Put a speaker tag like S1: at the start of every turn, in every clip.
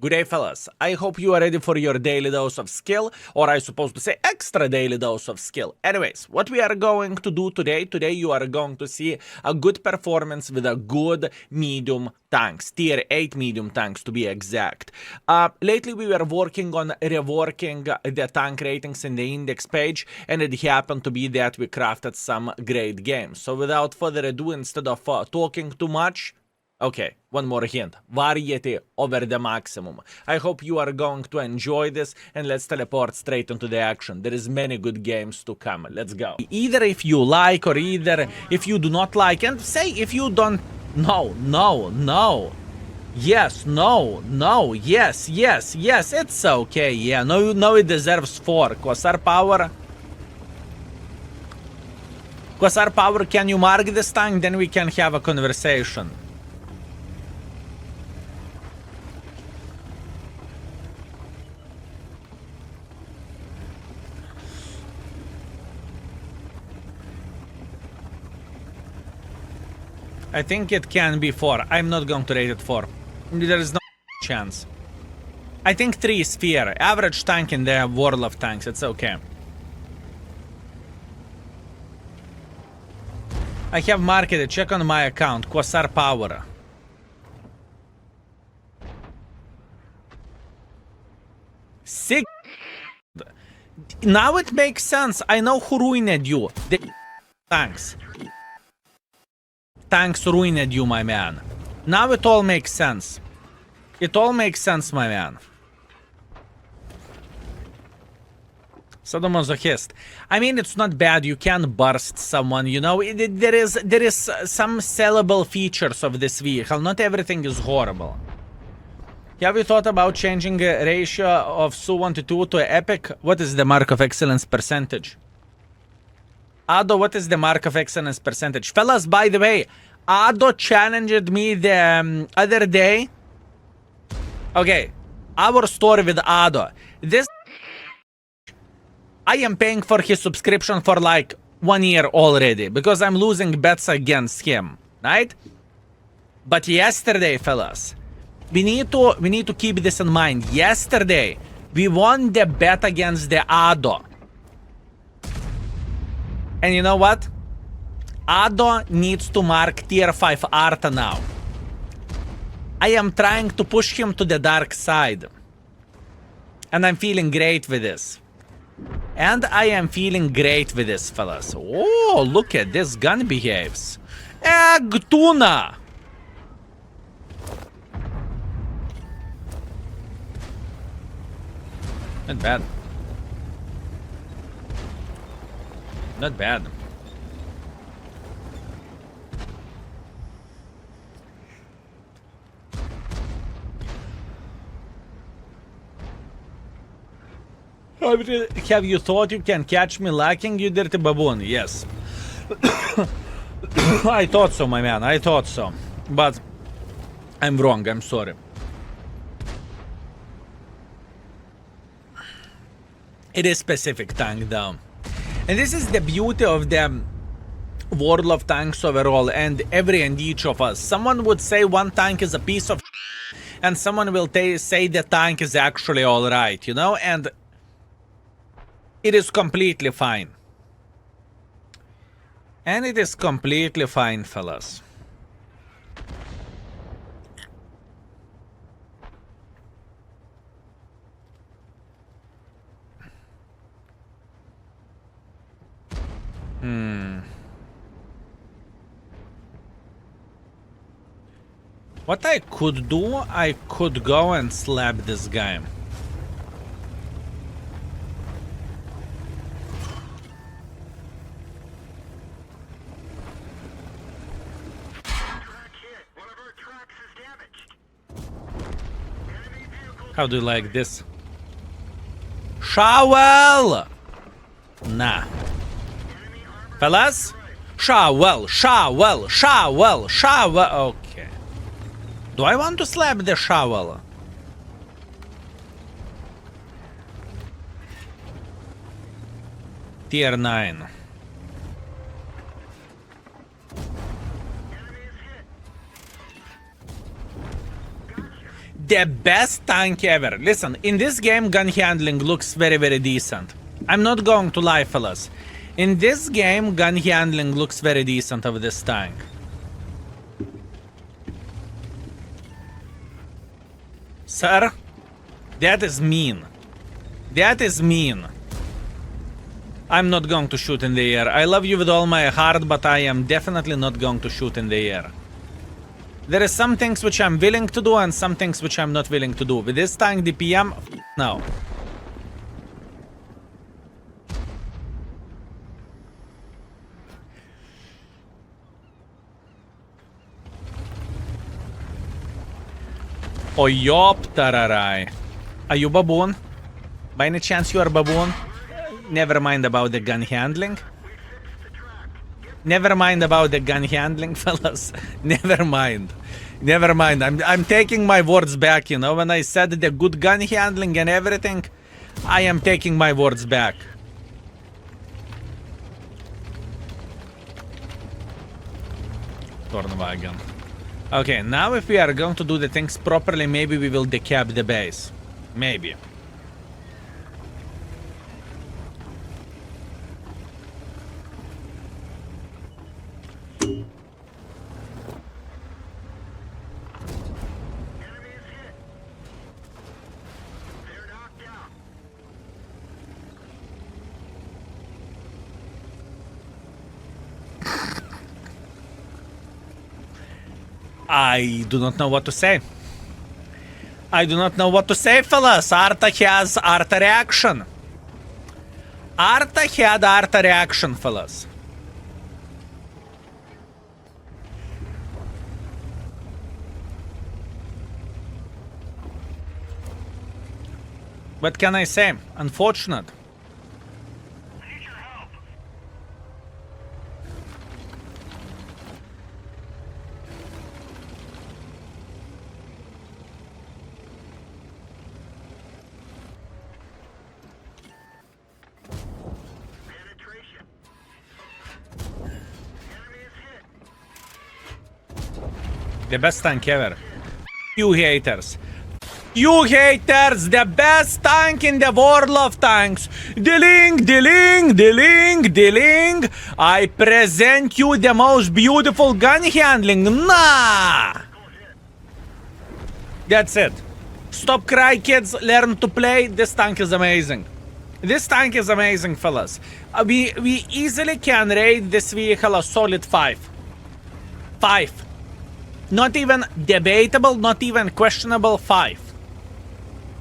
S1: Good day, fellas. I hope you are ready for your daily dose of skill, or I supposed to say extra daily dose of skill. Anyways, what we are going to do today you are going to see a good performance with a good medium tanks, tier 8 medium tanks to be exact. Lately we were working on reworking the tank ratings in the index page, and it happened to be that we crafted some great games. So without further ado, instead of talking too much, okay, one more hint. Variety over the maximum. I hope you are going to enjoy this, and let's teleport straight into the action. There is many good games to come. Let's go. Either if you like or either if you do not like, and say if you don't... No. Yes, no, yes, it's okay. Yeah, no, it deserves 4. Quasar Power. Quasar Power, can you mark this tank? Then we can have a conversation. I think it can be 4. I'm not going to rate it 4. There is no chance. I think 3 is fair. Average tank in the world of tanks. It's okay. I have marked it. Check on my account. Quasar Power. Sick. Now it makes sense. I know who ruined you. The tanks. Tanks ruined you, my man. Now it all makes sense. It all makes sense, my man. Sadomasochist. I mean, it's not bad. You can burst someone, you know. There is some sellable features of this vehicle. Not everything is horrible. Have you thought about changing the ratio of Su-122 to Epic? What is the mark of excellence percentage? Ado, what is the mark of excellence percentage? Fellas, by the way, Ado challenged me the other day. Okay, our story with Ado. This... I am paying for his subscription for like 1 year already, because I'm losing bets against him, right? But yesterday, fellas, we need to keep this in mind. Yesterday, we won the bet against the Ado. And you know what? Ado needs to mark tier 5 Arta now. I am trying to push him to the dark side. And I'm feeling great with this. Fellas. Oh, look at this gun behaves. Egg tuna! Not bad. Not bad. Have you thought you can catch me lacking, you dirty baboon? Yes. I thought so, my man. I thought so. But I'm wrong. I'm sorry. It is specific tank, though. And this is the beauty of the world of tanks overall, and every and each of us. Someone would say one tank is a piece of and someone will say the tank is actually alright, you know? And it is completely fine. And it is completely fine, fellas. What I could do, I could go and slap this guy. How do you like this? Shovel! Nah. Fellas? Shovel! Okay. Do I want to slap the shovel? Tier 9. The best tank ever. Listen, in this game, gun handling looks very, very decent. I'm not going to lie, fellas. In this game, gun handling looks very decent of this tank. Sir, that is mean. That is mean. I'm not going to shoot in the air. I love you with all my heart, but I am definitely not going to shoot in the air. There is some things which I'm willing to do and some things which I'm not willing to do. With this tank DPM, no. Oh, yop, tararai. Are you baboon? By any chance you are baboon? Never mind about the gun handling. Never mind about the gun handling, fellas. Never mind. Never mind. I'm taking my words back, you know. When I said the good gun handling and everything, I am taking my words back. Tornwagen. Okay, now if we are going to do the things properly, maybe we will decap the base. Maybe. I do not know what to say. I do not know what to say, fellas. Arta has Arta reaction. Arta had Arta reaction, fellas. What can I say? Unfortunate. The best tank ever. You haters. You haters, the best tank in the world of tanks. Dealing, dealing, dealing, dealing. I present you the most beautiful gun handling. Nah! That's it. Stop cry, kids. Learn to play. This tank is amazing. This tank is amazing, fellas. We easily can rate this vehicle a solid 5. 5. Not even debatable, not even questionable, 5.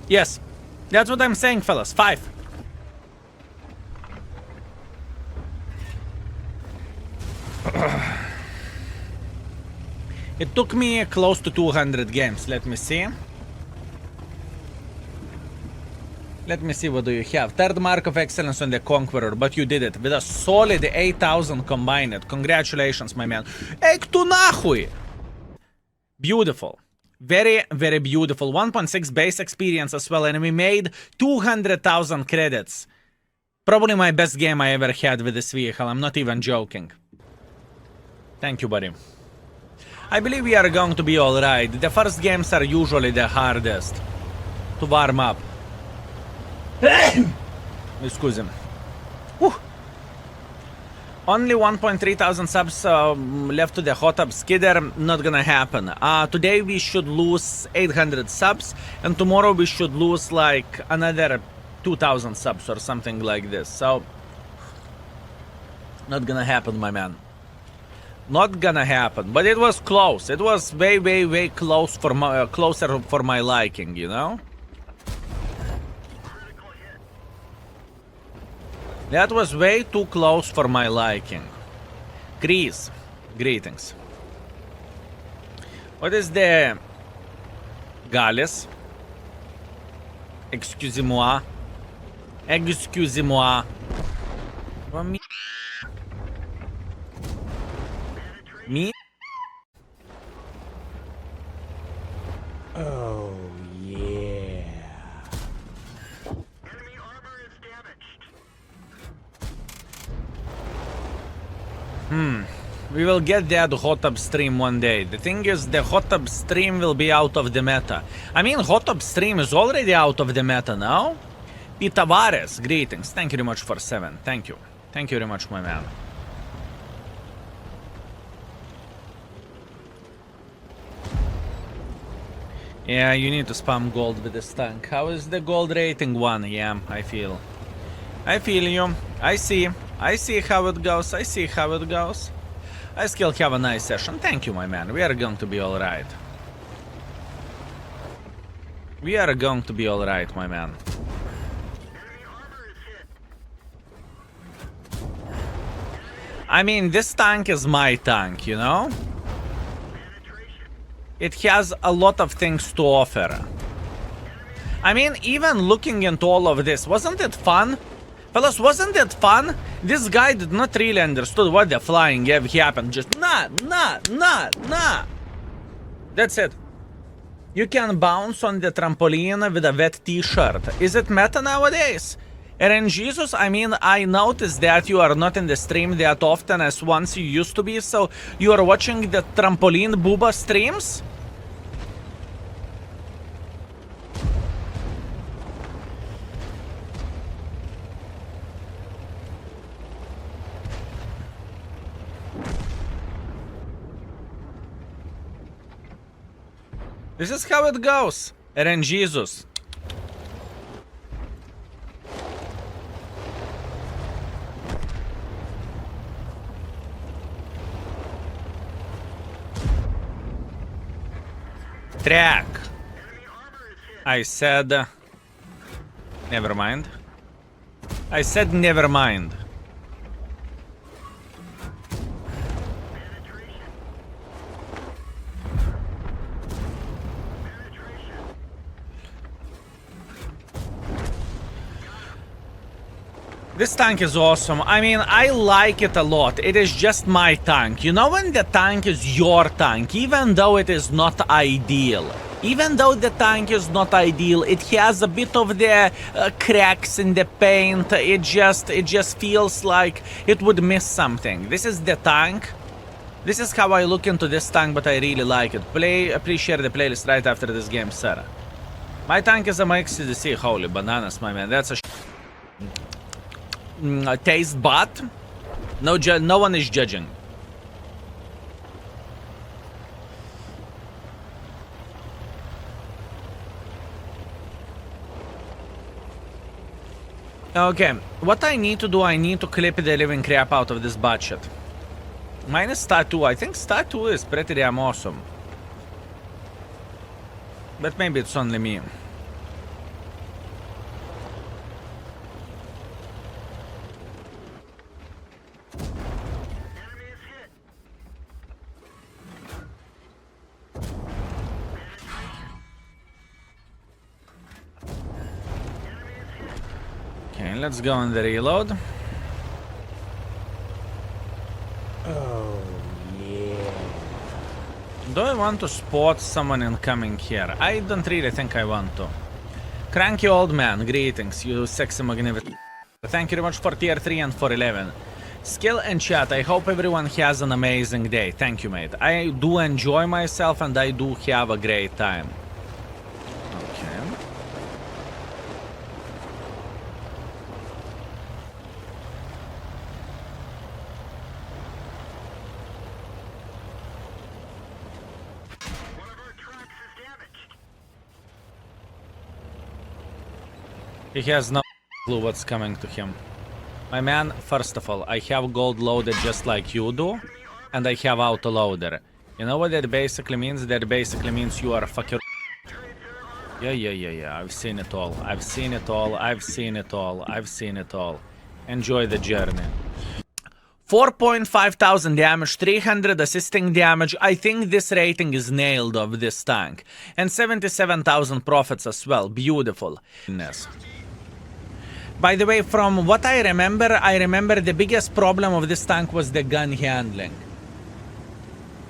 S1: Yes, that's what I'm saying, fellas. 5. It took me close to 200 games. Let me see. Let me see, what do you have? Third mark of excellence on the Conqueror, but you did it with a solid 8,000 combined. Congratulations, my man. Ek tu nahui! Beautiful. Very, very beautiful. 1.6 base experience as well, and we made 200,000 credits. Probably my best game I ever had with this vehicle. I'm not even joking. Thank you, buddy. I believe we are going to be alright. The first games are usually the hardest to warm up. Excuse me. Whew. Only 1.3 thousand subs left to the hot tub skidder. Not gonna happen. Today we should lose 800 subs, and tomorrow we should lose like another 2,000 subs or something like this. So, not gonna happen, my man. Not gonna happen. But it was close. It was way, way, way close for my, closer for my liking, you know? That was way too close for my liking. Chris, greetings. What is the Gales? Excusez-moi. Excusez-moi. Me? Oh, yeah.
S2: Enemy armor is damaged.
S1: We will get that hot tub stream one day. The thing is, the hot tub stream will be out of the meta. I mean, hot tub stream is already out of the meta now. P. Tavares, greetings. Thank you very much for 7. Thank you. Thank you very much, my man. Yeah, you need to spam gold with this tank. How is the gold rating? 1? Yeah, I feel you. I see how it goes. I see how it goes. I still have a nice session. Thank you, my man. We are going to be alright. We are going to be alright, my man. I mean, this tank is my tank, you know? It has a lot of things to offer. I mean, even looking into all of this, wasn't it fun? Fellas, wasn't it fun? This guy did not really understood what the flying have happened. Just nah. That's it. You can bounce on the trampoline with a wet t-shirt. Is it meta nowadays? Eren Jesus, I mean, I noticed that you are not in the stream that often as once you used to be, so you are watching the trampoline booba streams? This is how it goes, Eren Jesus. Track. I said... never mind. I said never mind. This tank is awesome. I mean, I like it a lot. It is just my tank. You know when the tank is your tank, even though it is not ideal. Even though the tank is not ideal, it has a bit of the cracks in the paint. It just feels like it would miss something. This is the tank. This is how I look into this tank, but I really like it. Please share the playlist right after this game, sir. My tank is a MXCDC. Holy bananas, my man. That's a taste but no one is judging. Okay, what I need to do, I need to clip the living crap out of this budget. Minus stat 2. I think stat 2 is pretty damn awesome, but maybe it's only me. Okay, let's go on the reload.
S2: Oh, yeah.
S1: Do I want to spot someone incoming here? I don't really think I want to. Cranky old man, greetings, you sexy magnificent. Thank you very much for tier 3 and for 11. Skill and chat, I hope everyone has an amazing day. Thank you, mate. I do enjoy myself and I do have a great time. Okay. He has no clue what's coming to him. My man, first of all, I have gold loaded just like you do, and I have auto loader. You know what that basically means? That basically means you are a fucking... Yeah. I've seen it all. I've seen it all. I've seen it all. I've seen it all. Enjoy the journey. 4,500 damage, 300 assisting damage. I think this rating is nailed of this tank. And 77,000 profits as well. Beautiful. By the way, from what I remember the biggest problem of this tank was the gun handling.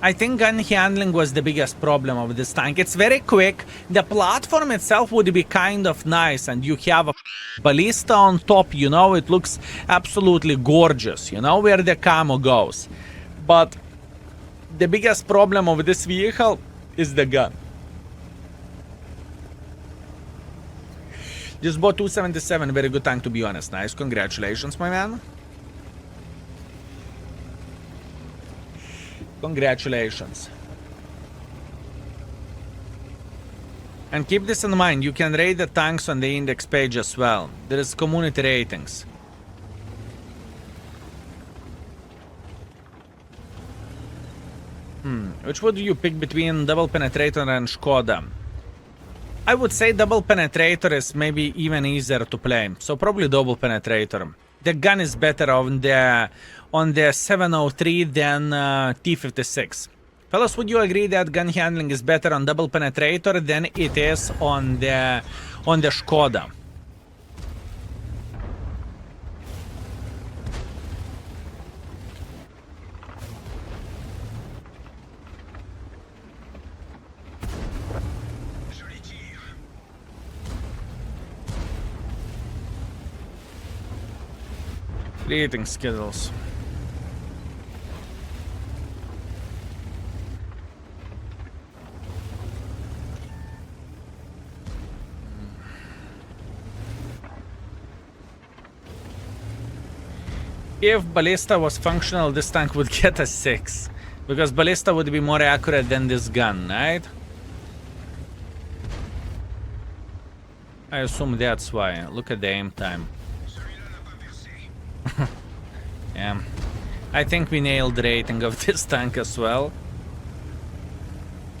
S1: I think gun handling was the biggest problem of this tank. It's very quick. The platform itself would be kind of nice, and you have a ballista on top, you know, it looks absolutely gorgeous, you know, where the camo goes. But The biggest problem of this vehicle is the gun. Just bought 277, very good tank to be honest. Nice, congratulations, my man. Congratulations. And keep this in mind, you can rate the tanks on the index page as well. There is community ratings. Which would you pick between double penetrator and Skoda? I would say double penetrator is maybe even easier to play, so probably double penetrator. The gun is better on the 703 than T56. Fellas, would you agree that gun handling is better on double penetrator than it is on the Skoda? Rating schedules. If Ballista was functional, this tank would get a 6. Because Ballista would be more accurate than this gun, right? I assume that's why. Look at the aim time. Yeah. I think we nailed the rating of this tank as well.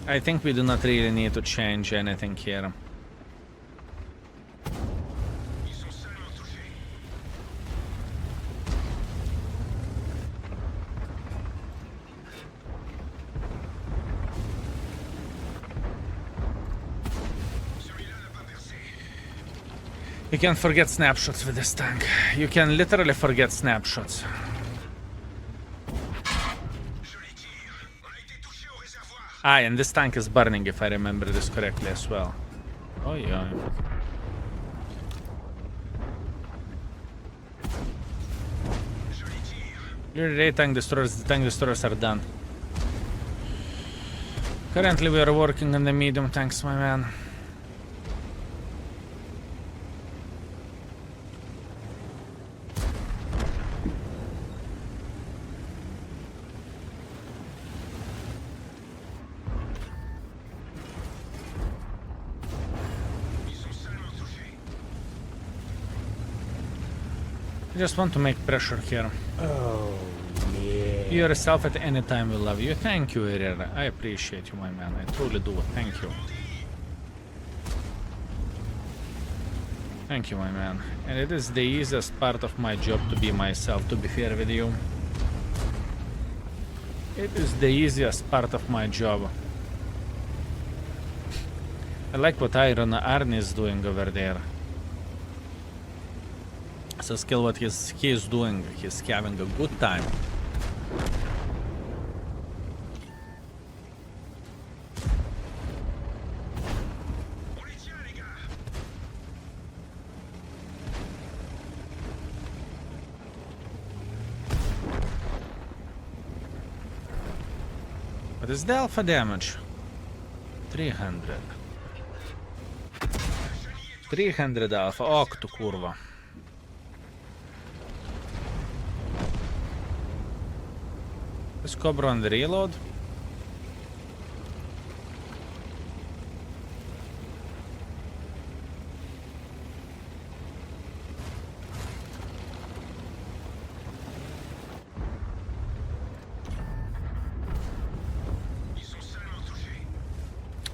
S1: I think we do not really need to change anything here. You can forget snapshots with this tank. You can literally forget snapshots. Ah, and this tank is burning if I remember this correctly as well. Oh yeah. Your tank destroyers are done. Currently we are working on the medium tanks, my man. I just want to make pressure here.
S2: Oh, yeah.
S1: You yourself at any time will love you. Thank you, Herrera. I appreciate you, my man. I truly do. Thank you. Thank you, my man. And it is the easiest part of my job to be myself, to be fair with you. It is the easiest part of my job. I like what Arnie is doing over there. So skill what he is doing. He's having a good time. What is the alpha damage? 300. 300 alpha. Ok, tu kurwa. Is Cobra on the reload?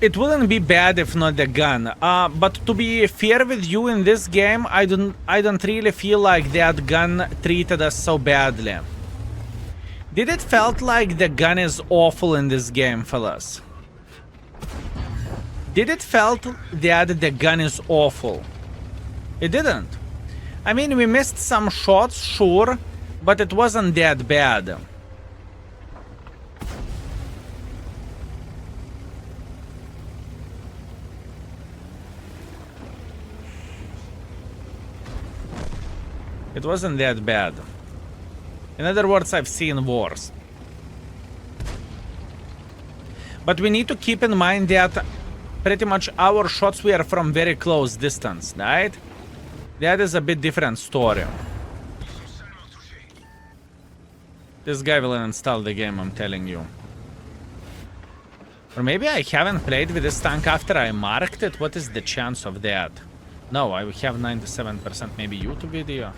S1: It wouldn't be bad if not the gun. But to be fair with you, in this game, I don't really feel like that gun treated us so badly. Did it felt like the gun is awful in this game, fellas? Did it felt that the gun is awful? It didn't. I mean, we missed some shots, sure, but it wasn't that bad. It wasn't that bad. In other words, I've seen worse. But we need to keep in mind that pretty much our shots were from very close distance, right? That is a bit different story. This guy will install the game, I'm telling you. Or maybe I haven't played with this tank after I marked it. What is the chance of that? No, I have 97% maybe YouTube video.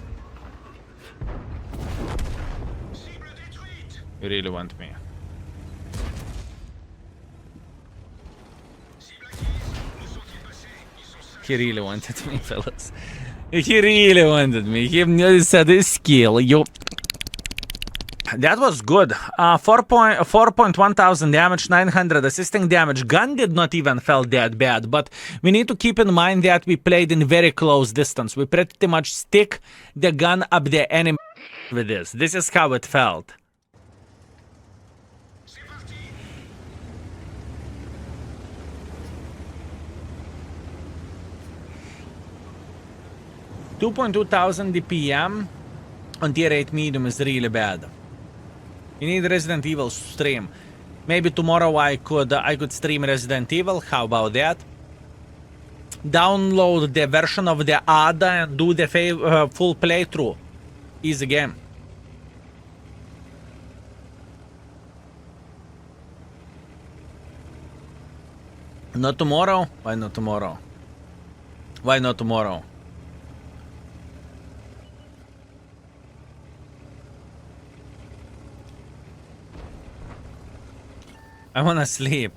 S1: You really want me? He really wanted me, fellas. He really wanted me. He said his skill. You. That was good. 4.1 thousand damage, 900 assisting damage. Gun did not even felt that bad, but we need to keep in mind that we played in very close distance. We pretty much stick the gun up the enemy with this. This is how it felt. $2.2 thousand DPM on tier 8 medium is really bad. You need Resident Evil stream. Maybe tomorrow I could stream Resident Evil. How about that? Download the version of the ADA and do the full playthrough. Easy game. Not tomorrow? Why not tomorrow? Why not tomorrow? I wanna sleep.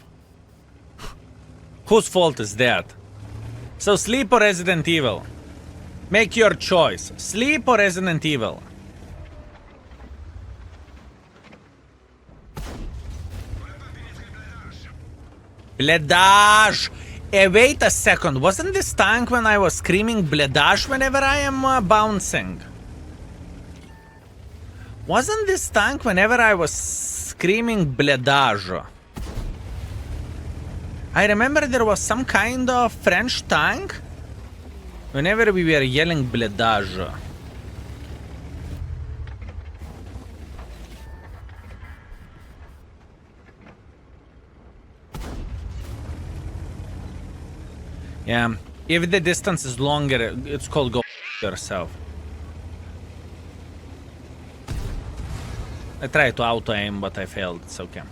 S1: Whose fault is that? So sleep or Resident Evil? Make your choice. Sleep or Resident Evil? Bledage! Wait a second. Wasn't this tank when I was screaming Bledage whenever I am bouncing? Wasn't this tank whenever I was screaming Bledage? I remember there was some kind of French tank whenever we were yelling Bledage. Yeah, if the distance is longer, it's called go yourself. I tried to auto-aim, but I failed. It's okay.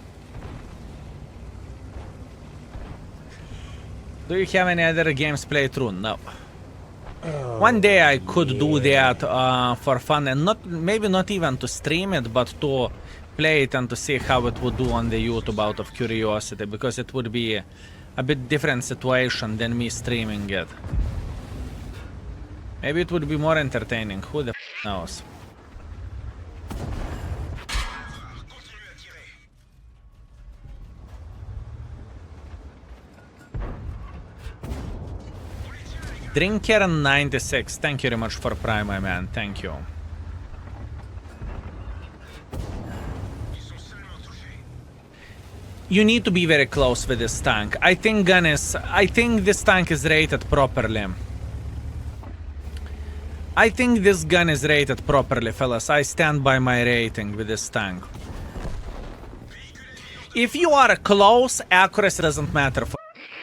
S1: Do you have any other games playthrough? No. One day I could do that for fun, and maybe not even to stream it, but to play it and to see how it would do on the YouTube out of curiosity, because it would be a bit different situation than me streaming it. Maybe it would be more entertaining. Who the f knows? Drinker96, thank you very much for Prime, my man. Thank you. You need to be very close with this tank. I think this tank is rated properly. I think this gun is rated properly, fellas. I stand by my rating with this tank. If you are close, accuracy doesn't matter,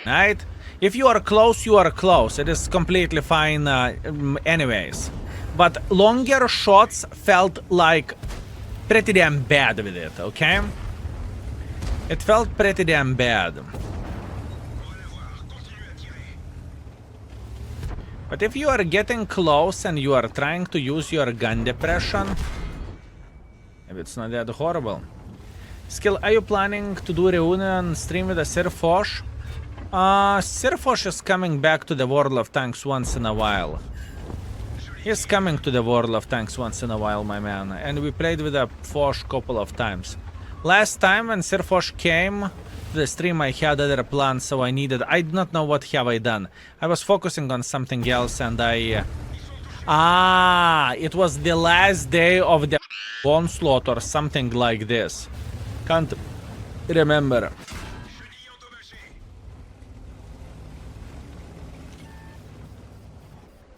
S1: right? If you are close, you are close. It is completely fine anyways. But longer shots felt like pretty damn bad with it, okay? It felt pretty damn bad. But if you are getting close and you are trying to use your gun depression, maybe it's not that horrible. Skill, are you planning to do reunion stream with a Sirfosh? Sirfosh is coming back to the World of Tanks once in a while. He's coming to the World of Tanks once in a while, my man. And we played with a Fosh couple of times. Last time when Sirfosh came to the stream, I had other plans, so I did not know what have I done. I was focusing on something else and it was the last day of the onslaught or something like this. Can't remember.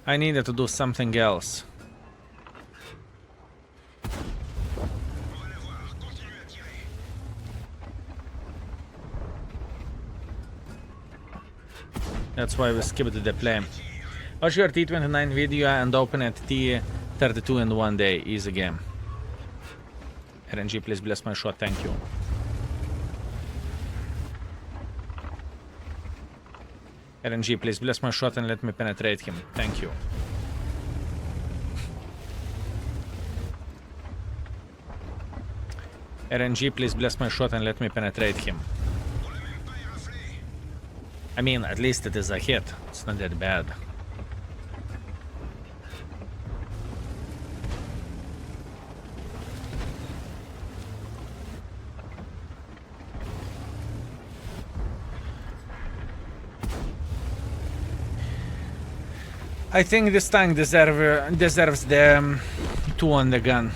S1: I needed to do something else. That's why we skipped the play. Watch your T29 video and open at T32 in one day. Easy game. RNG, please bless my shot. Thank you. RNG, please bless my shot and let me penetrate him. Thank you. RNG, please bless my shot and let me penetrate him. I mean, at least it is a hit. It's not that bad. I think this tank deserves the 2 on the gun.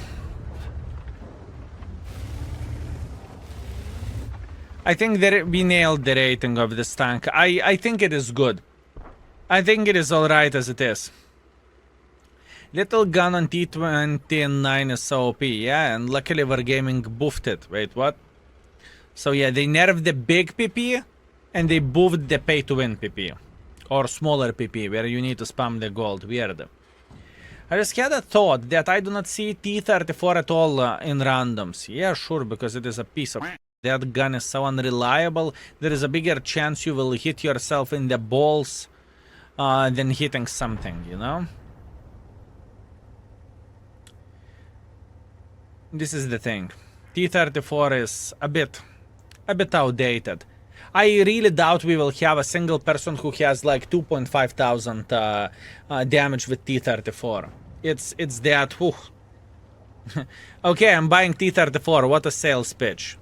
S1: I think that we nailed the rating of this tank. I think it is good. I think it is alright as it is. Little gun on T29 is so OP, yeah, and luckily Wargaming buffed it. Wait, what? So yeah, they nerfed the big PP and they buffed the pay to win PP. Or smaller PP, where you need to spam the gold. Weird. I just had a thought that I do not see T34 at all in randoms. Yeah, sure, because it is a piece of... That gun is so unreliable. There is a bigger chance you will hit yourself in the balls than hitting something, you know? This is the thing. T34 is a bit outdated. I really doubt we will have a single person who has like 2,500 damage with T34. It's that. Whew. Okay, I'm buying T34. What a sales pitch.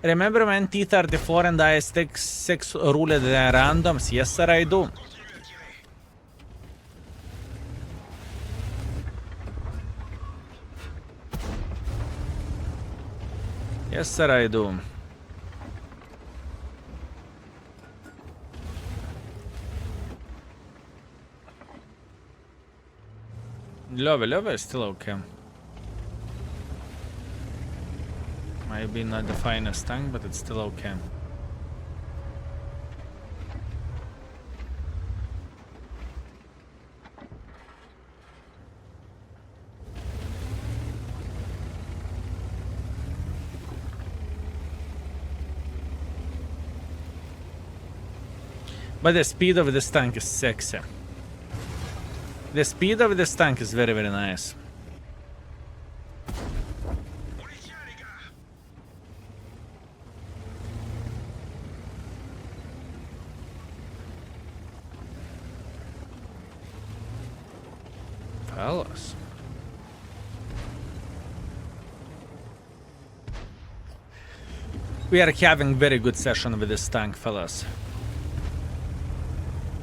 S1: Remember when T34 and IS-6 ruled the randoms? Yes, sir, I do. Yes, sir, I do. Love is still okay. Maybe not the finest tank, but it's still okay. But the speed of this tank is sexy. The speed of this tank is very, very nice. Fellas. We are having very good session with this tank, fellas.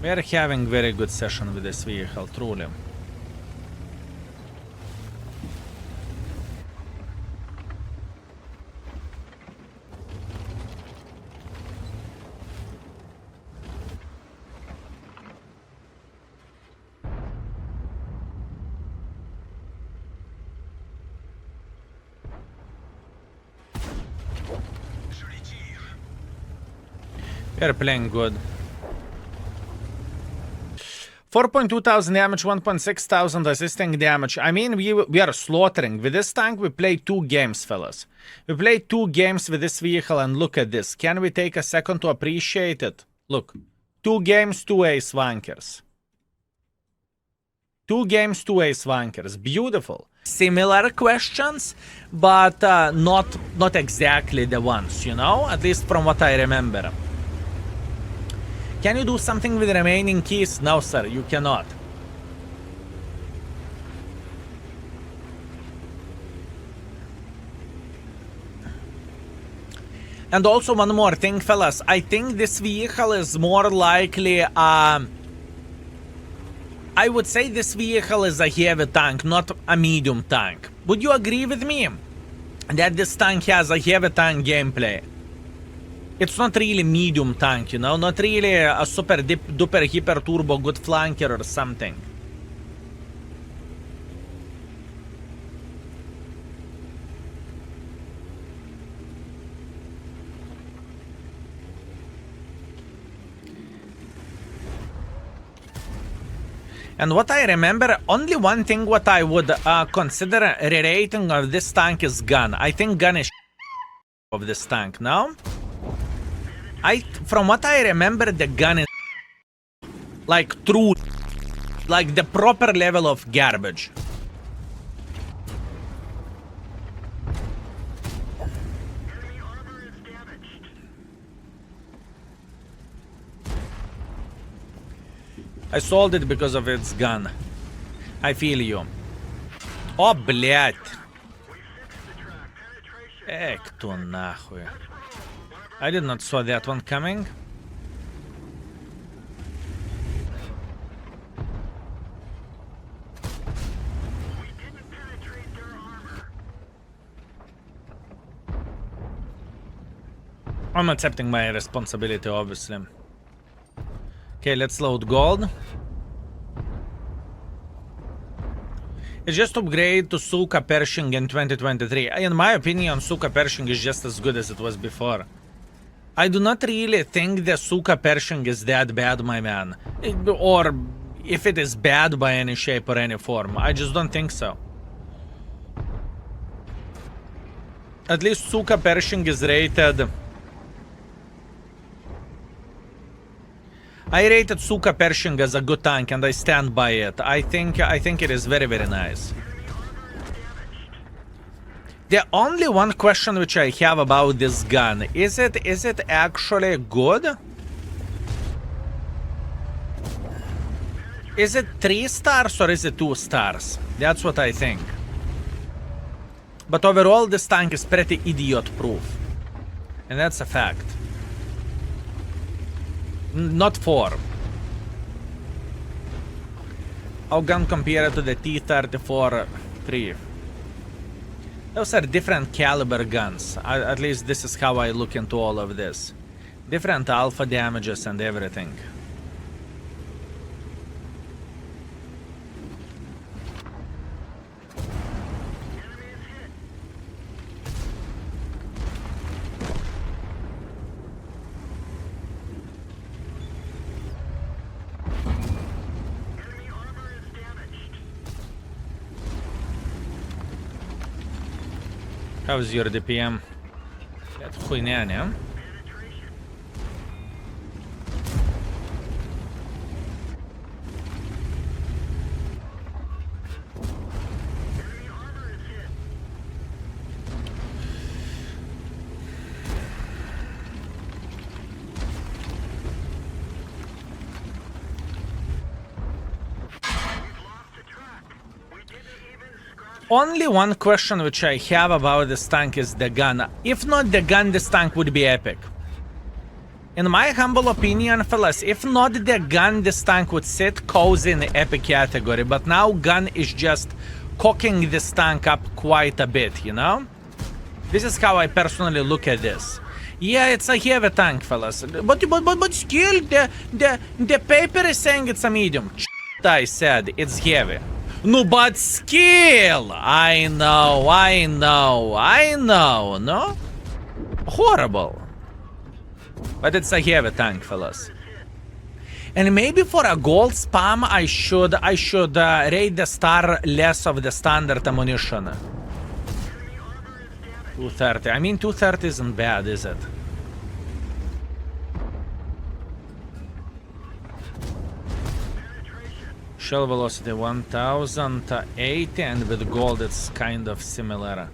S1: We are having very good session with this vehicle, truly. We are playing good. 4.2 thousand damage, 1.6 thousand assisting damage. I mean, we are slaughtering. With this tank, we play 2 games, fellas. We played 2 games with this vehicle, and look at this. Can we take a second to appreciate it? Look. 2 games, 2 ace wankers. 2 games, 2 ace wankers. Beautiful. Similar questions, but not exactly the ones, you know? At least from what I remember. Can you do something with the remaining keys? No, sir, you cannot. And also one more thing, fellas. I think this vehicle is more likely... I would say this vehicle is a heavy tank, not a medium tank. Would you agree with me that this tank has a heavy tank gameplay? It's not really medium tank, you know? Not really a super duper hyper turbo good flanker or something. And what I remember, only one thing what I would consider re-rating of this tank is gun. I think gun is of this tank, no? From what I remember, the gun is like true, like the proper level of garbage. I sold it because of its gun. I feel you. О, блядь. Кто нахуй. I did not saw that one coming. I'm accepting my responsibility, obviously. Okay, let's load gold. It's just upgrade to Suka Pershing in 2023. In my opinion, Suka Pershing is just as good as it was before. I do not really think the Suka Pershing is that bad, my man. Or if it is bad by any shape or any form. I just don't think so. At least Suka Pershing is rated... I rated Suka Pershing as a good tank and I stand by it. I think it is very, very nice. The only one question which I have about this gun, is it actually good? Is it 3 stars or is it 2 stars? That's what I think. But overall this tank is pretty idiot proof. And that's a fact. Not 4. How gun compared to the T-34-3? Those are different caliber guns. At least this is how I look into all of this. Different alpha damages and everything. How's your DPM? Это хуйня, не? Only one question which I have about this tank is the gun. If not the gun, this tank would be epic. In my humble opinion, fellas, if not the gun, this tank would sit cozy in the epic category. But now gun is just cooking this tank up quite a bit, you know? This is how I personally look at this. Yeah, it's a heavy tank, fellas. But still, the paper is saying it's a medium. I said it's heavy. No, but skill! I know, no? Horrible. But it's a heavy tank, fellas. And maybe for a gold spam, I should rate the star less of the standard ammunition. 230. I mean, 230 isn't bad, is it? Shell velocity 1080, and with gold it's kind of similar.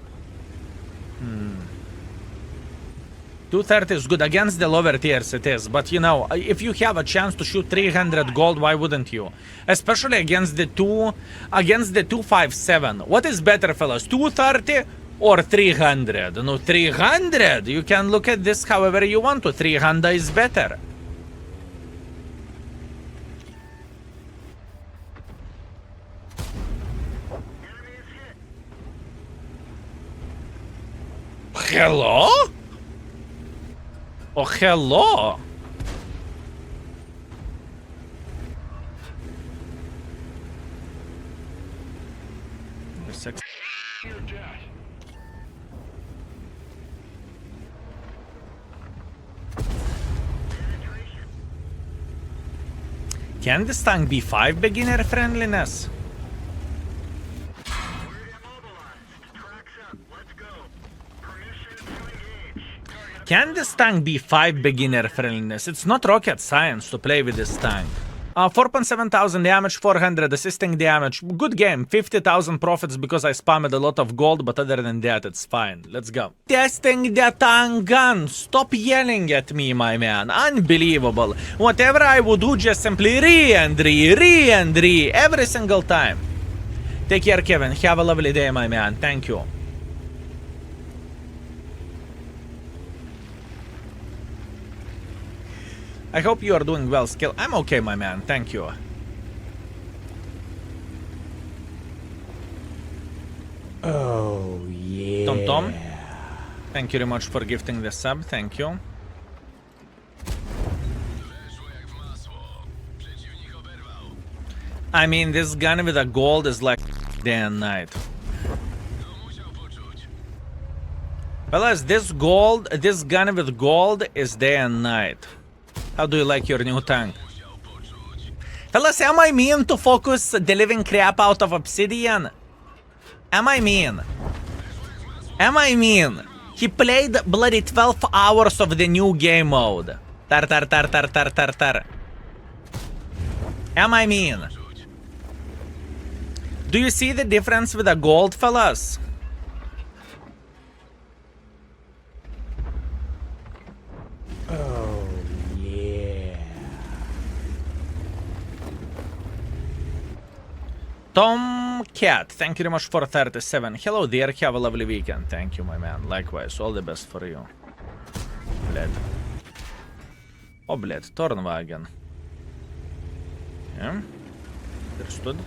S1: 230 is good against the lower tiers, it is, but you know, if you have a chance to shoot 300 gold, why wouldn't you? Especially against the 257. What is better, fellas, 230 or 300? No, 300. You can look at this however you want to. 300 is better. Hello? Oh, hello. Can this tank be 5 beginner friendliness? Can this tank be 5 beginner friendliness? It's not rocket science to play with this tank. 4.7 thousand damage, 400 assisting damage. Good game. 50,000 profits because I spammed a lot of gold, but other than that, it's fine. Let's go. Testing the tank gun. Stop yelling at me, my man. Unbelievable. Whatever I would do, just simply re-and-re every single time. Take care, Kevin. Have a lovely day, my man. Thank you. I hope you are doing well, Skill. I'm okay, my man. Thank you.
S2: Oh, yeah.
S1: Tom Tom. Thank you very much for gifting the sub. Thank you. I mean, this gun with a gold is like day and night. Fellas, this gun with gold is day and night. How do you like your new tank? Fellas, am I mean to focus the living crap out of Obsidian? Am I mean? Am I mean? He played bloody 12 hours of the new game mode. Tar. Am I mean? Do you see the difference with the gold, fellas?
S2: Oh, yeah.
S1: Tom Cat, thank you very much for 37. Hello there, have a lovely weekend. Thank you, my man. Likewise, all the best for you. Bled. Oh, bled, Tornwagen. Yeah, understood.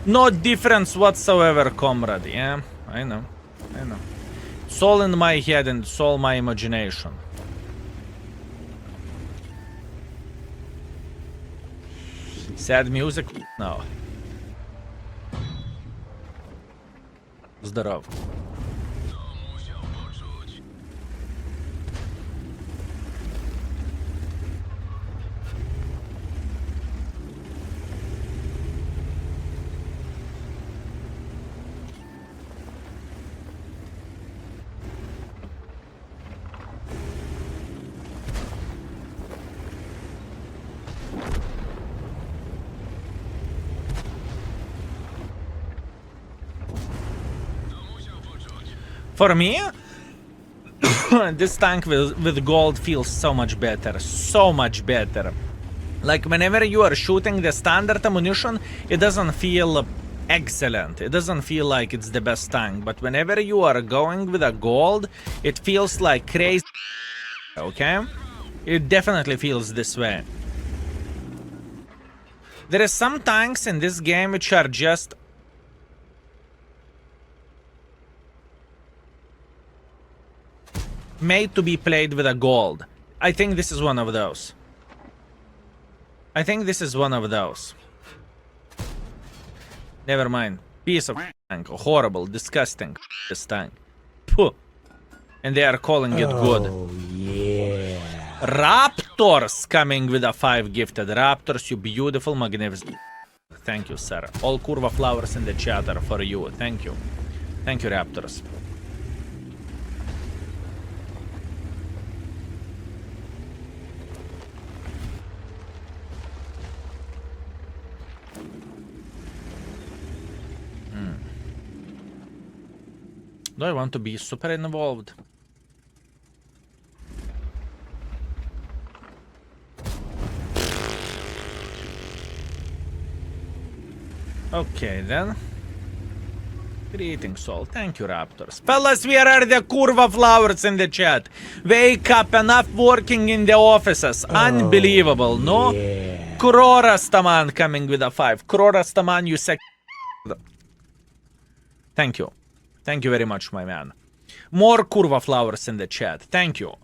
S1: No difference whatsoever, comrade. Yeah, I know. It's all in my head and it's all my imagination. Sad music? No. Здоров. For me, this tank with gold feels so much better. So much better. Like, whenever you are shooting the standard ammunition, it doesn't feel excellent. It doesn't feel like it's the best tank. But whenever you are going with a gold, it feels like crazy. Okay? It definitely feels this way. There are some tanks in this game which are just made to be played with a gold. I think this is one of those. Never mind. Piece of tank. Horrible, disgusting this tank. Puh. And they are calling it good.
S2: Oh, yeah.
S1: Raptors coming with a 5 gifted. Raptors, you beautiful, magnificent. Thank you, sir. All curva flowers in the chat are for you. Thank you. Thank you, Raptors. Do I want to be super involved? Okay, then. Greetings all. Thank you, Raptors. Fellas, where are the curva flowers in the chat? Wake up, enough working in the offices. Unbelievable, no?
S2: Yeah.
S1: Krorastaman coming with a 5. Krorastaman, you sec... Thank you. Thank you very much, my man. More curva flowers in the chat. Thank you.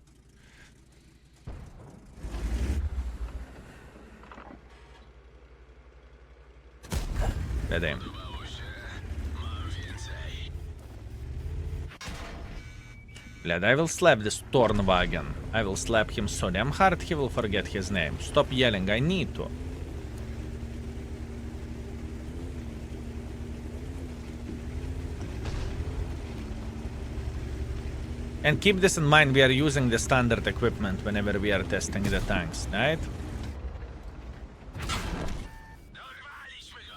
S1: Bled. I will slap this Tornwagen. I will slap him so damn hard he will forget his name. Stop yelling, I need to. And keep this in mind, we are using the standard equipment whenever we are testing the tanks, right?
S3: Dorwaliśmy go!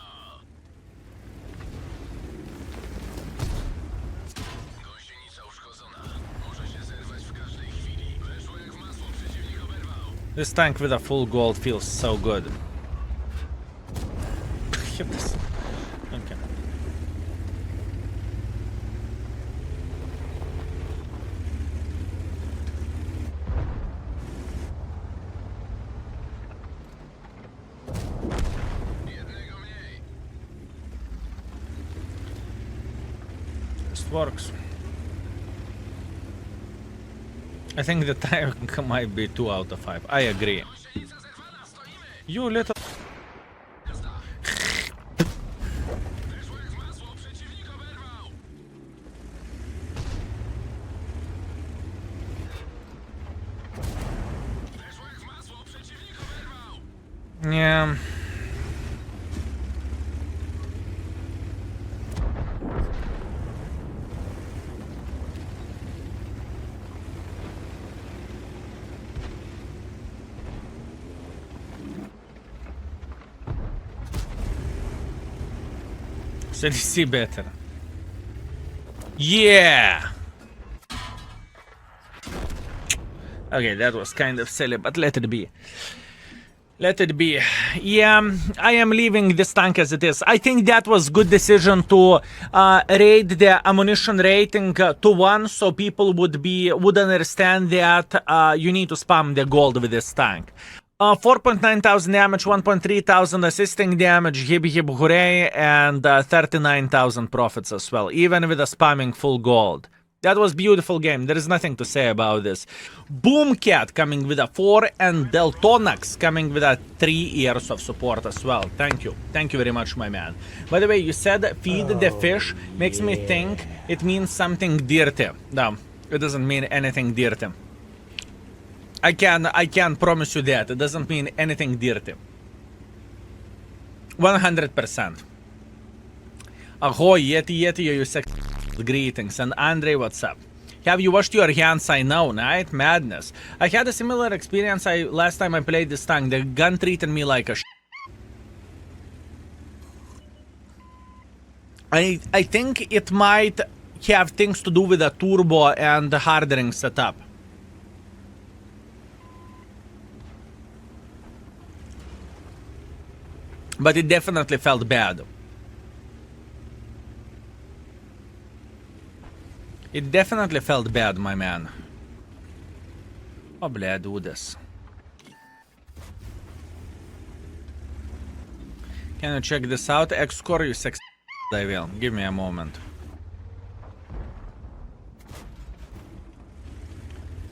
S3: Gąsienica uszkodzona. Może się zerwać w każdej chwili. Weszło jak w masło, przeciwnik oberwał.
S1: This tank with a full gold feels so good. Hit this. Okay.
S3: Jednego mniej.
S1: This works. I think the tank might be 2 out of 5. I agree.
S3: Gąsienica zerwana, stoimy!
S1: You little...
S3: Jazda! Weszło jak w masło, przeciwnik oberwał! Weszło jak w masło, przeciwnik oberwał!
S1: Yeah. CDC better. Yeah! Okay, that was kind of silly, but let it be. Let it be. Yeah, I am leaving this tank as it is. I think that was good decision to raid the ammunition rating to 1, so people would understand that you need to spam the gold with this tank. 4.9 thousand damage, 1.3 thousand assisting damage, hib hib hooray, and 39,000 profits as well, even with a spamming full gold. That was beautiful game. There is nothing to say about this. Boomcat coming with a 4 and Deltonax coming with a 3 years of support as well. Thank you. Thank you very much, my man. By the way, you said feed the fish. Makes me think it means something dirty. No, it doesn't mean anything dirty. I can promise you that. It doesn't mean anything dirty. 100%. Ahoy, Yeti, you sex. Greetings. And Andre, what's up? Have you washed your hands? I know, right? Madness. I had a similar experience last time I played this tank. The gun treated me like a I think it might have things to do with the turbo and the hardening setup. But it definitely felt bad. It definitely felt bad, my man. Oh, bля, do this. Can you check this out? X-Core, you sex... I will. Give me a moment.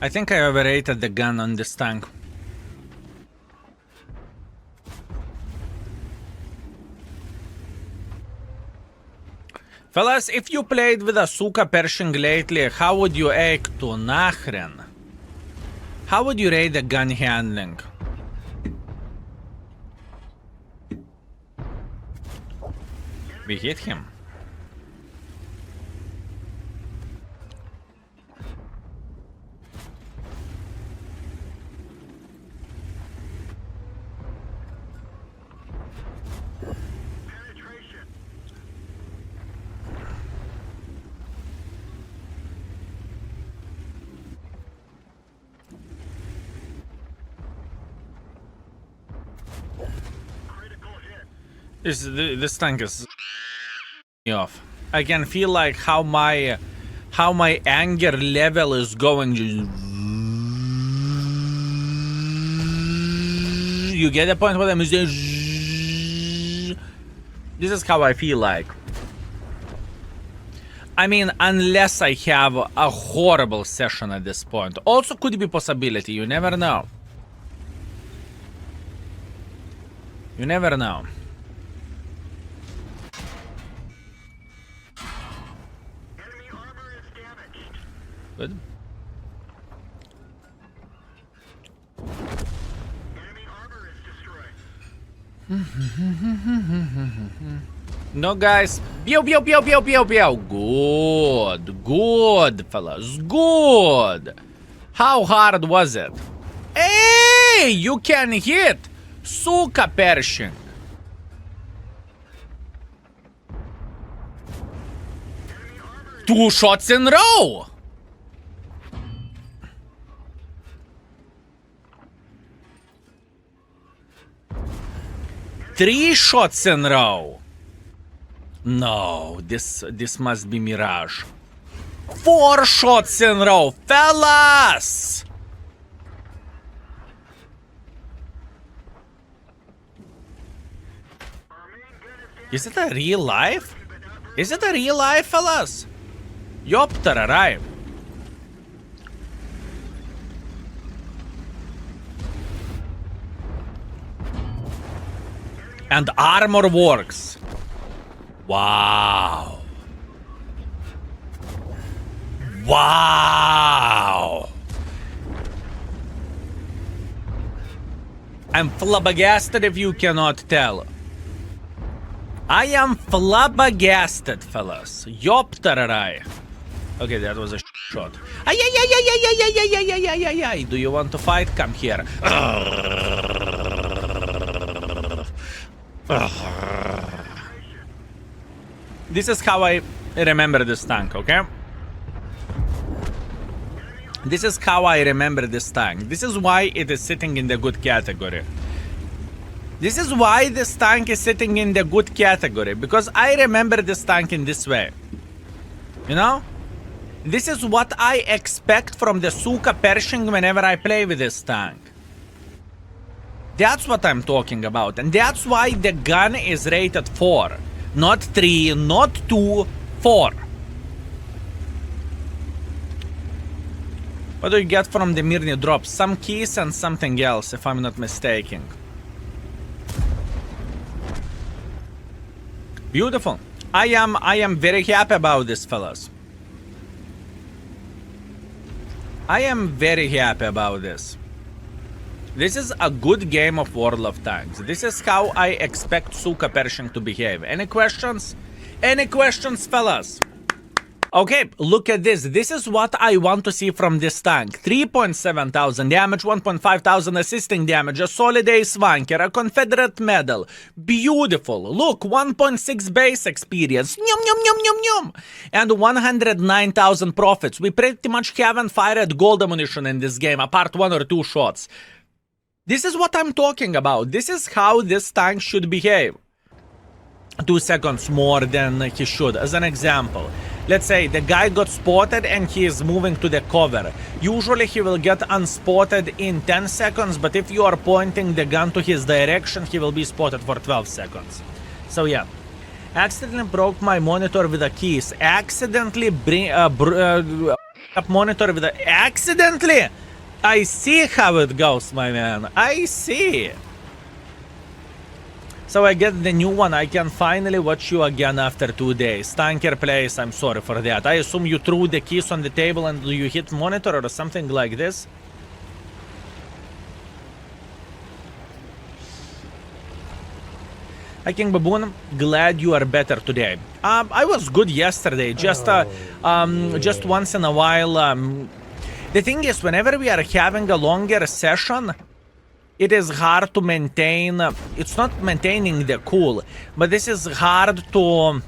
S1: I think I overrated the gun on this tank. Fellas, if you played with a Suka Pershing lately, how would you act to nachren? How would you rate the gun handling? We hit him. This tank is me off. I can feel like how my anger level is going. You get the point what I'm saying? This is how I feel like. I mean, unless I have a horrible session at this point. Also could be possibility, you never know. You never know.
S3: Enemy armor is damaged.
S1: Good.
S3: Enemy armor is destroyed.
S1: No, guys. Pew, pew, pew, pew, pew, pew. Good. Good, fellas. Good. How hard was it? Hey, you can hit. Suka Pershing. Two shots in row. Three shots in row. No, this must be Mirage. 4 shots in row, fellas! Is it a real life? Is it a real life, fellas? Ёптарарай. And armor works. Wow. Wow. I'm flabbergasted if you cannot tell. I am flabbergasted, fellas. Ёптараrai. Okay, that was a shot. Ay, ay, ay, ay, ay, ay, ay, ay, ay, ay, ay, ay. Do you want to fight? Come here. This is how I remember this tank, okay? This is how I remember this tank. This is why it is sitting in the good category. This is why this tank is sitting in the good category. Because I remember this tank in this way. You know? This is what I expect from the Suka Pershing whenever I play with this tank. That's what I'm talking about. And that's why the gun is rated 4. Not 3, not 2, 4. What do you get from the Mirny drop? Some keys and something else, if I'm not mistaken. Beautiful. I am very happy about this, fellas. I am very happy about this. This is a good game of World of Tanks. This is how I expect Suka Pershing to behave. Any questions? Any questions, fellas? Okay, look at this. This is what I want to see from this tank. 3.7 thousand damage, 1.5 thousand assisting damage, a solid ace wanker, a Confederate medal. Beautiful. Look, 1.6 base experience. Nyum, nyum, nyum, nyum, nyum. And 109,000 profits. We pretty much haven't fired gold ammunition in this game, apart 1 or 2 shots. This is what I'm talking about. This is how this tank should behave. 2 seconds more than he should. As an example, let's say the guy got spotted and he is moving to the cover. Usually he will get unspotted in 10 seconds, but if you are pointing the gun to his direction, he will be spotted for 12 seconds. So yeah. Accidentally broke my monitor with the keys. Accidentally monitor with the... Accidentally! I see how it goes, my man. I see. So I get the new one. I can finally watch you again after 2 days. Tanker plays, I'm sorry for that. I assume you threw the keys on the table and you hit monitor or something like this. Hi King Baboon, glad you are better today. I was good yesterday, just once in a while. The thing is, whenever we are having a longer session, it is hard to maintain. It's not maintaining the cool, but this is hard to...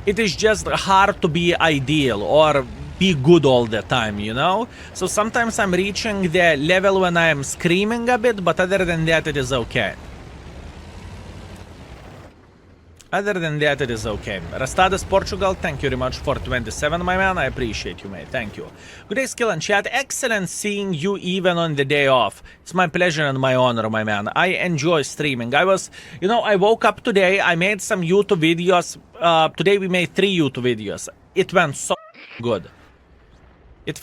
S1: It is just hard to be ideal or be good all the time, you know? So sometimes I'm reaching the level when I am screaming a bit, but other than that, it is okay. Other than that, it is okay. Rastadas Portugal, thank you very much for 27, my man. I appreciate you, mate. Thank you. Good day, Skill and Chat. Excellent seeing you even on the day off. It's my pleasure and my honor, my man. I enjoy streaming. I woke up today. I made some YouTube videos. Today we made 3 YouTube videos. It went so good. It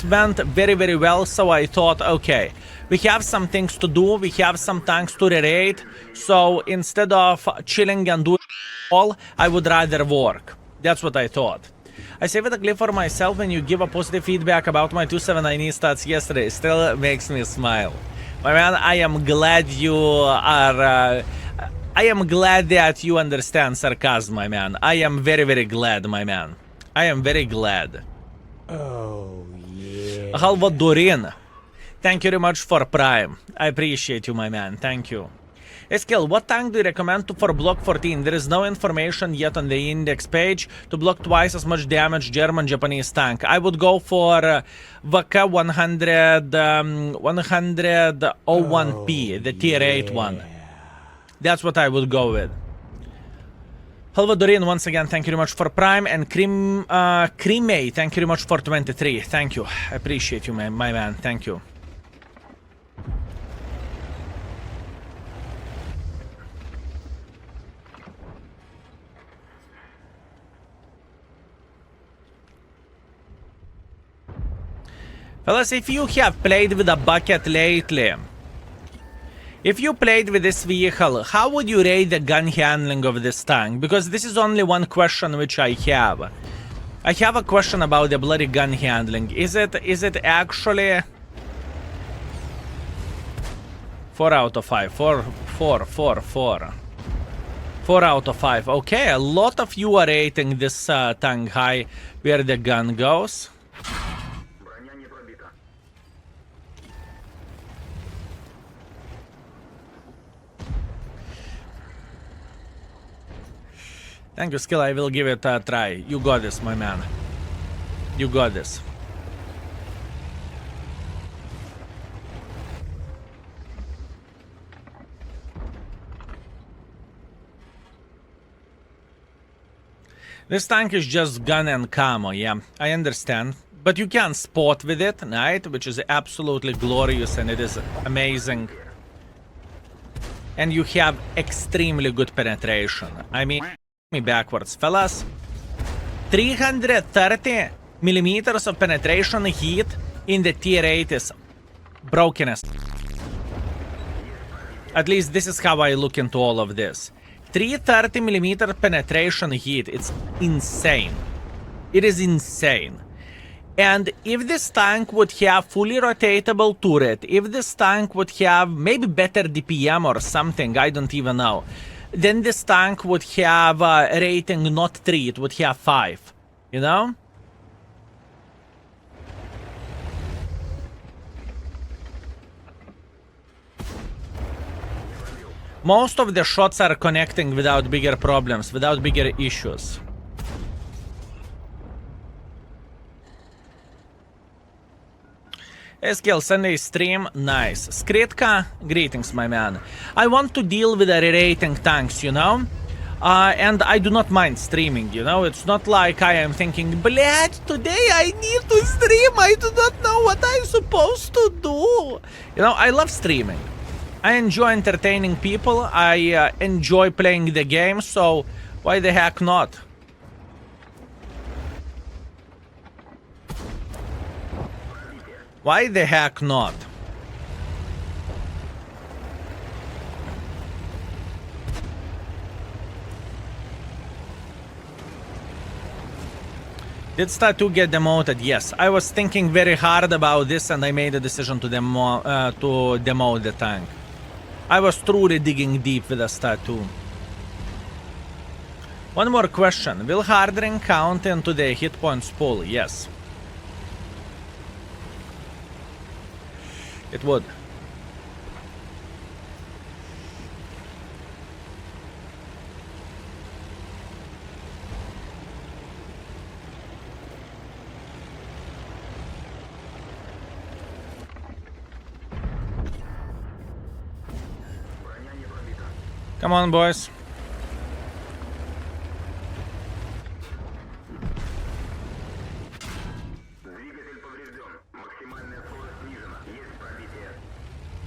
S1: went very, very well, so I thought, okay, we have some things to do, we have some tanks to rate, so instead of chilling and doing all, I would rather work. That's what I thought. I saved a clip for myself when you give a positive feedback about my 279E stats yesterday. Still makes me smile. My man, I am glad you are... I am glad that you understand sarcasm, my man. I am very, very glad, my man. I am very glad.
S2: Oh, yeah.
S1: Halvadorin, thank you very much for Prime. I appreciate you, my man. Thank you. Skill, what tank do you recommend for block 14? There is no information yet on the index page to block twice as much damage German-Japanese tank. I would go for VK 101P, the tier 8 one. That's what I would go with. Halvadorin, once again, thank you very much for Prime. And Creme, thank you very much for 23. Thank you. I appreciate you, my man. Thank you. Fellas, if you have played with a bucket lately, if you played with this vehicle, how would you rate the gun handling of this tank? Because this is only one question which I have. I have a question about the bloody gun handling. Is it actually 4 out of 5? 4 out of 5. Okay, a lot of you are rating this tank high where the gun goes. Thank you, Skill. I will give it a try. You got this, my man. You got this. This tank is just gun and camo, yeah. I understand. But you can spot with it, right? Which is absolutely glorious and it is amazing. And you have extremely good penetration. I mean... me backwards, fellas. 330 millimeters of penetration heat in the tier 8 is brokenest. At least this is how I look into all of this. 330 millimeter penetration heat, it's insane. It is insane. And if this tank would have fully rotatable turret, if this tank would have maybe better DPM or something, I don't even know, then this tank would have a rating not 3, it would have 5, you know? Most of the shots are connecting without bigger problems, without bigger issues. SKL Sunday stream, nice. Skritka, greetings, my man. I want to deal with the re-rating tanks, you know? And I do not mind streaming, you know? It's not like I am thinking, blядь, today I need to stream, I do not know what I'm supposed to do. You know, I love streaming. I enjoy entertaining people, I enjoy playing the game, so why the heck not? Why the heck not? Did Stat 2 get demoted? Yes. I was thinking very hard about this and I made a decision to demo the tank. I was truly digging deep with the Stat 2. One more question. Will hardening count into the hit points pool? Yes. It would. Come on, boys.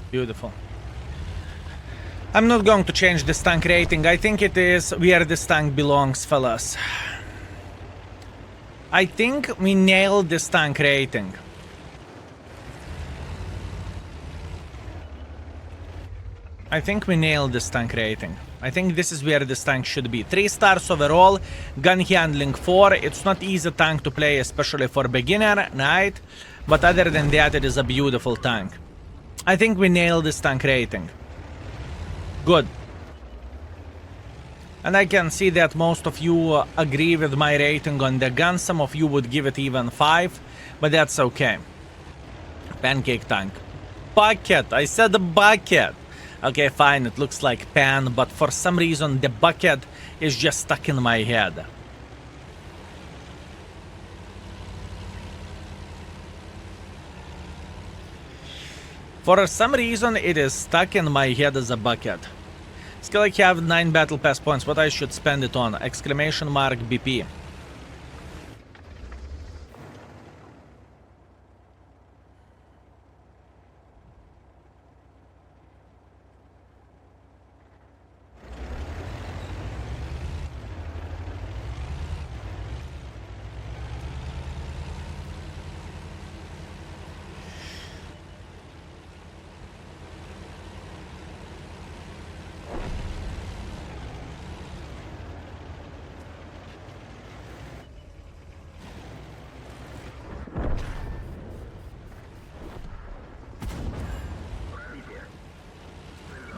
S1: Beautiful. I'm not going to change this tank rating. I think it is where this tank belongs, fellas. I think we nailed this tank rating. I think we nailed this tank rating. I think this is where this tank should be. 3 stars overall, gun handling 4. It's not easy tank to play, especially for beginner, right? But other than that, it is a beautiful tank. I think we nailed this tank rating. Good. And I can see that most of you agree with my rating on the gun. Some of you would give it even 5, but that's okay. Pancake tank. Bucket! I said the bucket! Okay, fine, it looks like pan, but for some reason the bucket is just stuck in my head. For some reason it is stuck in my head as a bucket. Skill I have 9 battle pass points. What I should spend it on? Exclamation mark BP.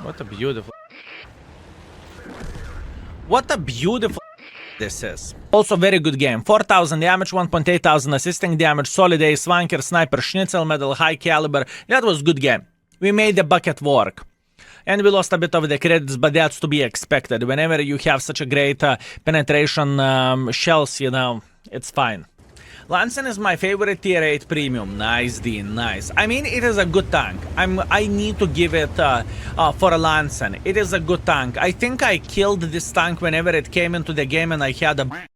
S1: What a beautiful... What a beautiful this is. Also very good game. 4,000 damage, 1,800 assisting damage, solid ace, swanker, sniper, schnitzel medal, high caliber. That was good game. We made the bucket work. And we lost a bit of the credits, but that's to be expected. Whenever you have such a great penetration shells, you know, it's fine. Lansen is my favorite tier 8 premium. Nice, Dean, nice. I mean, it is a good tank. I need to give it for a Lansen. It is a good tank. I think I killed this tank whenever it came into the game and I had a...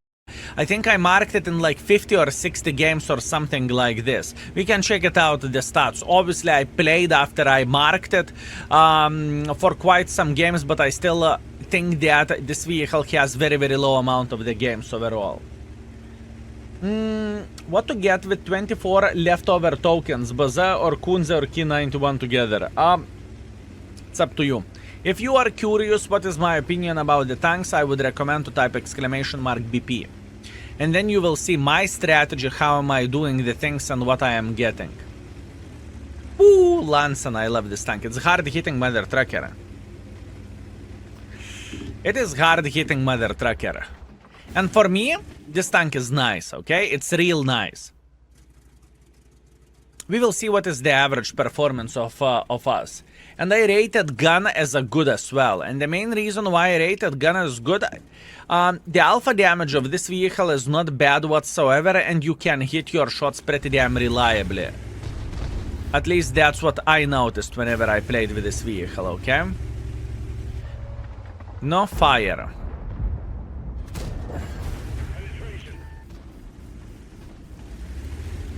S1: I think I marked it in like 50 or 60 games or something like this. We can check it out, the stats. Obviously, I played after I marked it for quite some games, but I still think that this vehicle has very, very low amount of the games overall. What to get with 24 leftover tokens, Baza or Kunze or Key 91 together? It's up to you. If you are curious what is my opinion about the tanks, I would recommend to type exclamation mark BP. And then you will see my strategy, how am I doing the things and what I am getting. Ooh, Lansen, I love this tank. It's hard hitting mother trucker. It is hard hitting mother trucker. And for me, this tank is nice, okay? It's real nice. We will see what is the average performance of us. And I rated gun as a good as well. And the main reason why I rated gun as good, the alpha damage of this vehicle is not bad whatsoever, and you can hit your shots pretty damn reliably. At least that's what I noticed whenever I played with this vehicle, okay? No fire.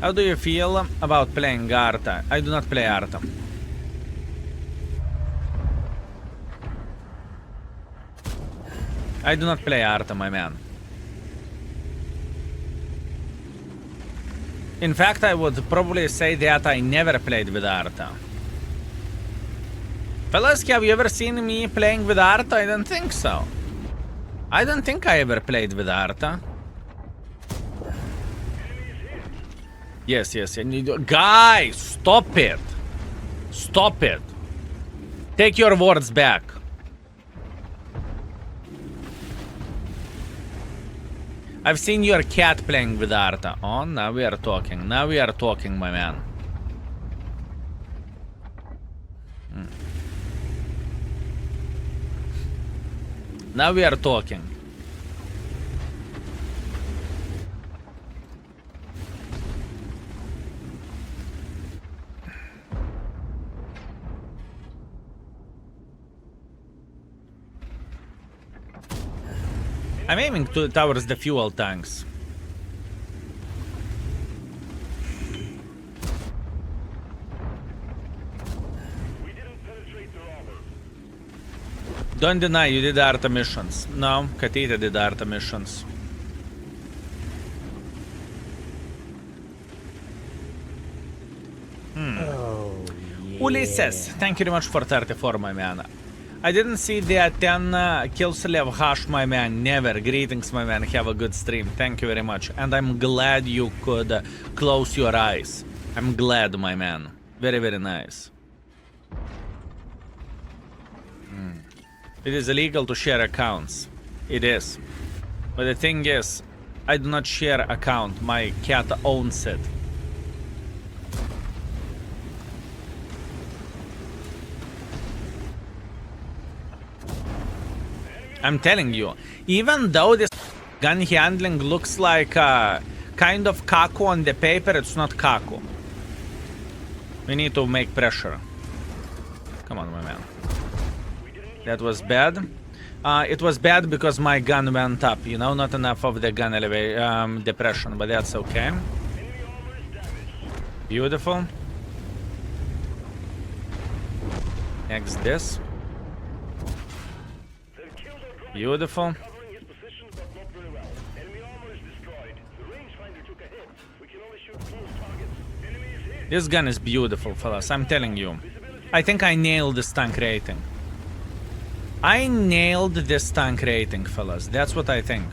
S1: How do you feel about playing Arta? I do not play Arta. I do not play Arta, my man. In fact, I would probably say that I never played with Arta. Fellas, have you ever seen me playing with Arta? I don't think so. I don't think I ever played with Arta. Yes, yes. Guys, stop it. Stop it. Take your words back. I've seen your cat playing with Arta. Oh, now we are talking. Now we are talking, my man. Now we are talking. I'm aiming towards the fuel tanks. Don't deny you did Arta missions. No, Katita did Arta missions.
S2: Oh, yeah.
S1: Ulysses, thank you very much for 34, my man. I didn't see the 10 kills left hash, my man. Never. Greetings, my man. Have a good stream. Thank you very much. And I'm glad you could close your eyes. I'm glad, my man. Very, very nice. It is illegal to share accounts. It is. But the thing is, I do not share account. My cat owns it. I'm telling you, even though this gun handling looks like kind of kaku on the paper, it's not kaku. We need to make pressure. Come on, my man. That was bad. It was bad because my gun went up, you know, not enough of the gun depression, but that's okay. Beautiful. Next this. Beautiful. This gun is beautiful, fellas, I'm telling you. I think I nailed this tank rating. I nailed this tank rating, fellas. That's what I think.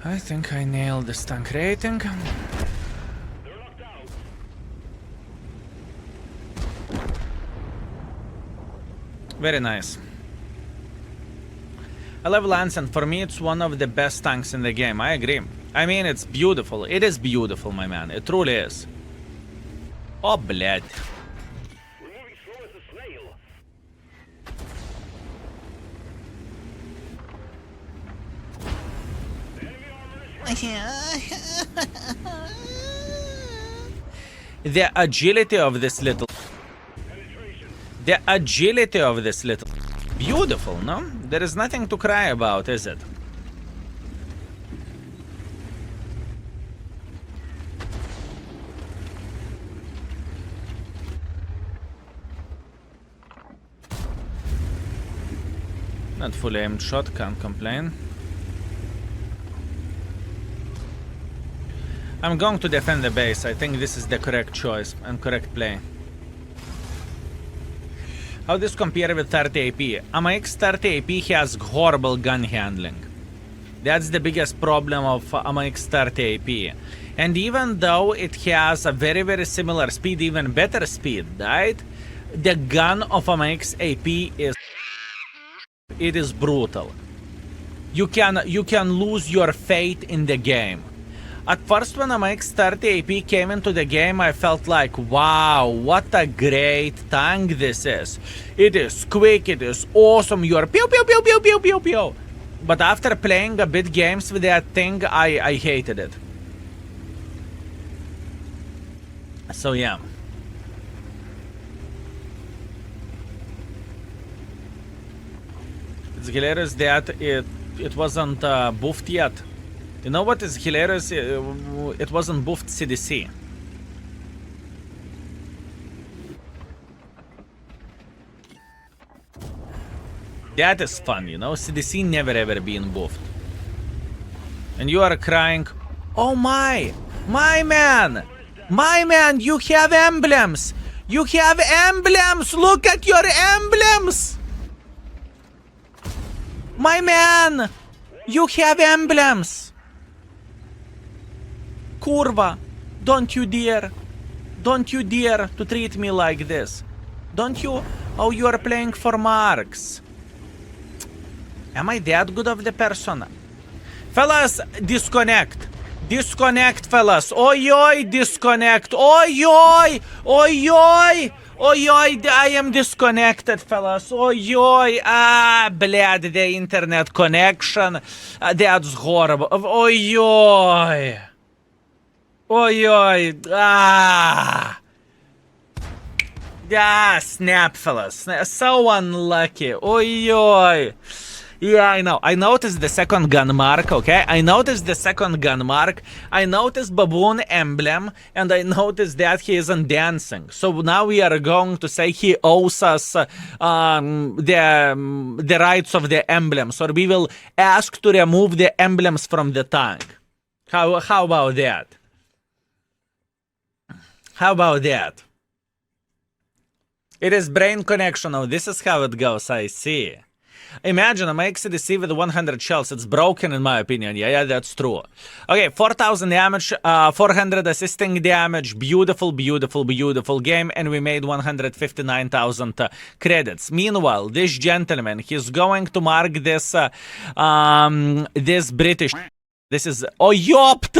S1: I think I nailed this tank rating. Very nice. I love Lansen. For me, it's one of the best tanks in the game. I agree. I mean, it's beautiful. It is beautiful, my man. It truly is. Oh, блядь. The agility of this little... The agility of this little... Beautiful, no? There is nothing to cry about, is it? Not fully aimed shot, can't complain. I'm going to defend the base. I think this is the correct choice and correct play. How this compare with 30 AP? AMX 30 AP has horrible gun handling. That's the biggest problem of AMX 30 AP. And even though it has a very similar speed, even better speed, right? The gun of AMX AP is... It is brutal. You can lose your faith in the game. At first, when AMX 30 AP came into the game, I felt like, wow, what a great tank this is. It is quick, it is awesome, you are pew pew pew pew pew pew pew. But after playing a bit games with that thing, I hated it. So yeah. It's hilarious that it wasn't buffed yet. You know what is hilarious? It wasn't buffed CDC. That is fun, you know? CDC never ever been buffed. And you are crying, oh my man! My man, you have emblems! You have emblems! Look at your emblems! My man! You have emblems! Kurva, don't you dare to treat me like this. Don't you? Oh, you are playing for marks. Am I that good of the person? Fellas, disconnect. Disconnect, fellas. Oi, oi, disconnect. Oi, oi, oi, oi. Oi, oi, I am disconnected, fellas. Oi, oi. Ah, blad, the internet connection. That's horrible. Oi, oi. Oi, oi, ah! Ah, snap, fellas. So unlucky. Oi, oi. Yeah, I know. I noticed the second gun mark, okay? I noticed the second gun mark. I noticed baboon emblem, and I noticed that he isn't dancing. So now we are going to say he owes us the rights of the emblems, or we will ask to remove the emblems from the tank. How about that? How about that? It is brain connection. Oh, this is how it goes, I see. Imagine a XDC with 100 shells. It's broken in my opinion. Yeah, that's true. Okay, 4,000 damage, 400 assisting damage. Beautiful, beautiful, beautiful game. And we made 159,000 credits. Meanwhile, this gentleman, he's going to mark this, this British... This is... Oh, yopt!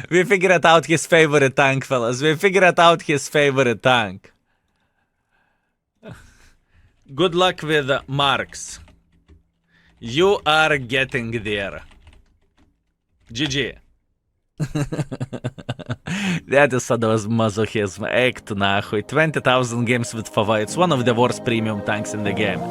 S1: We figured out his favorite tank, fellas. We figured out his favorite tank. Good luck with marks. You are getting there. GG. That is sadomasochism. Act нахуй. 20,000 games with Fava. It's one of the worst premium tanks in the game.